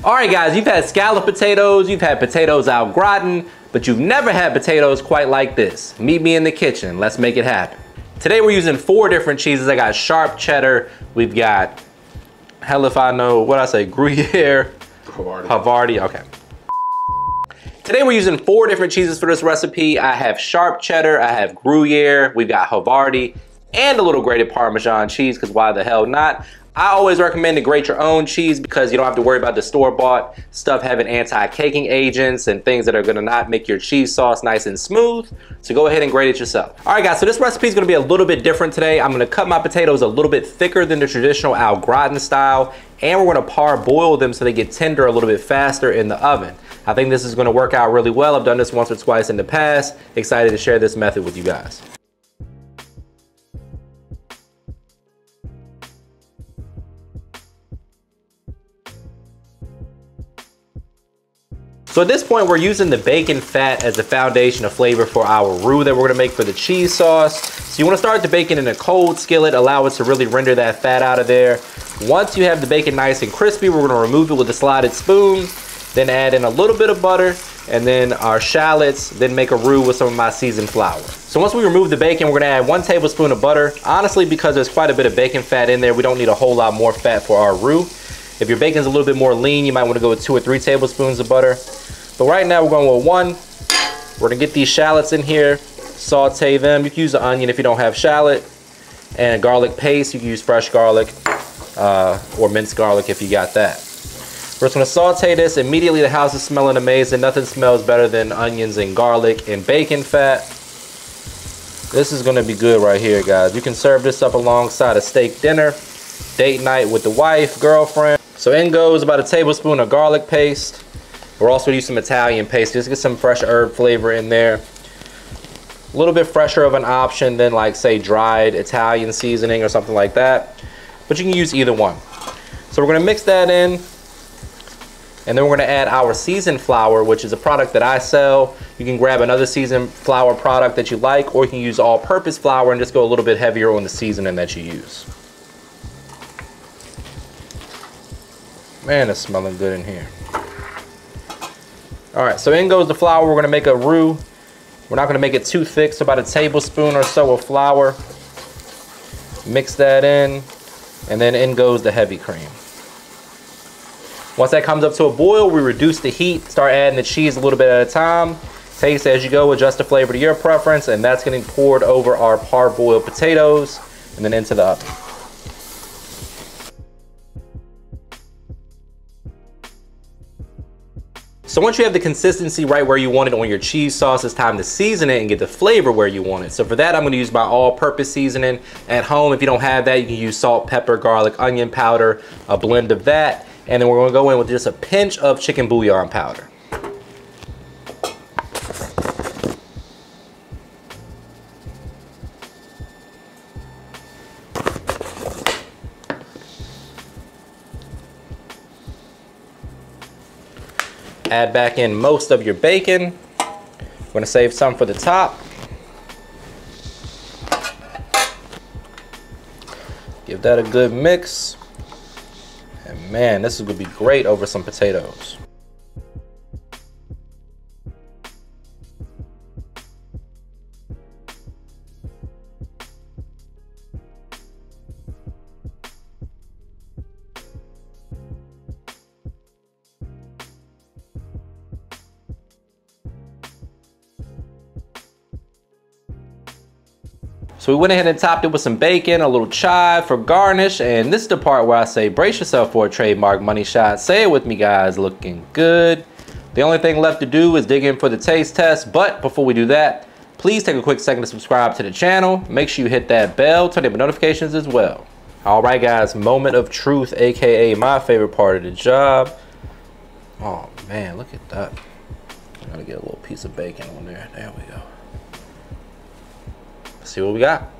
All right, guys, you've had scallop potatoes, you've had potatoes au gratin, but you've never had potatoes quite like this. Meet me in the kitchen. Let's make it happen. Today we're using 4 different cheeses. I got sharp cheddar. We've got, hell if I know, what I say, Gruyere, Havarti, okay. Today we're using 4 different cheeses for this recipe. I have sharp cheddar, I have Gruyere, we've got Havarti, and a little grated parmesan cheese, because why the hell not? I always recommend to grate your own cheese because you don't have to worry about the store-bought stuff having anti-caking agents and things that are gonna not make your cheese sauce nice and smooth. So go ahead and grate it yourself. All right, guys, so this recipe is gonna be a little bit different today. I'm gonna cut my potatoes a little bit thicker than the traditional au gratin style, and we're gonna parboil them so they get tender a little bit faster in the oven. I think this is gonna work out really well. I've done this once or twice in the past. Excited to share this method with you guys. So at this point, we're using the bacon fat as the foundation of flavor for our roux that we're gonna make for the cheese sauce. So you wanna start the bacon in a cold skillet, allow it to really render that fat out of there. Once you have the bacon nice and crispy, we're gonna remove it with a slotted spoon, then add in a little bit of butter, and then our shallots, then make a roux with some of my seasoned flour. So once we remove the bacon, we're gonna add 1 tablespoon of butter. Honestly, because there's quite a bit of bacon fat in there, we don't need a whole lot more fat for our roux. If your bacon's a little bit more lean, you might wanna go with 2 or 3 tablespoons of butter. But right now we're going with 1. We're gonna get these shallots in here, saute them. You can use an onion if you don't have shallot, and garlic paste. You can use fresh garlic or minced garlic if you got that. We're just gonna saute this. Immediately the house is smelling amazing. Nothing smells better than onions and garlic and bacon fat. This is gonna be good right here, guys. You can serve this up alongside a steak dinner, date night with the wife, girlfriend. So in goes about 1 tablespoon of garlic paste. We're also gonna use some Italian paste, just get some fresh herb flavor in there. A little bit fresher of an option than like say dried Italian seasoning or something like that. But you can use either one. So we're gonna mix that in. And then we're gonna add our seasoned flour, which is a product that I sell. You can grab another seasoned flour product that you like, or you can use all-purpose flour and just go a little bit heavier on the seasoning that you use. Man, it's smelling good in here. All right, so in goes the flour. We're gonna make a roux. We're not gonna make it too thick, so about 1 tablespoon or so of flour. Mix that in, and then in goes the heavy cream. Once that comes up to a boil, we reduce the heat, start adding the cheese a little bit at a time. Taste as you go, adjust the flavor to your preference, and that's getting poured over our parboiled potatoes, and then into the oven. So once you have the consistency right where you want it on your cheese sauce, it's time to season it and get the flavor where you want it. So for that, I'm gonna use my all-purpose seasoning. At home, if you don't have that, you can use salt, pepper, garlic, onion powder, a blend of that. And then we're gonna go in with just a pinch of chicken bouillon powder. Add back in most of your bacon. I'm gonna save some for the top. Give that a good mix. And man, this is gonna be great over some potatoes. So we went ahead and topped it with some bacon, a little chive for garnish, and this is the part where I say brace yourself for a trademark money shot. Say it with me, guys. Looking good. The only thing left to do is dig in for the taste test, but before we do that, please take a quick second to subscribe to the channel. Make sure you hit that bell, turn on notifications as well. All right, guys, moment of truth, aka my favorite part of the job. Oh man, look at that. I gotta get a little piece of bacon on there. There we go. See what we got.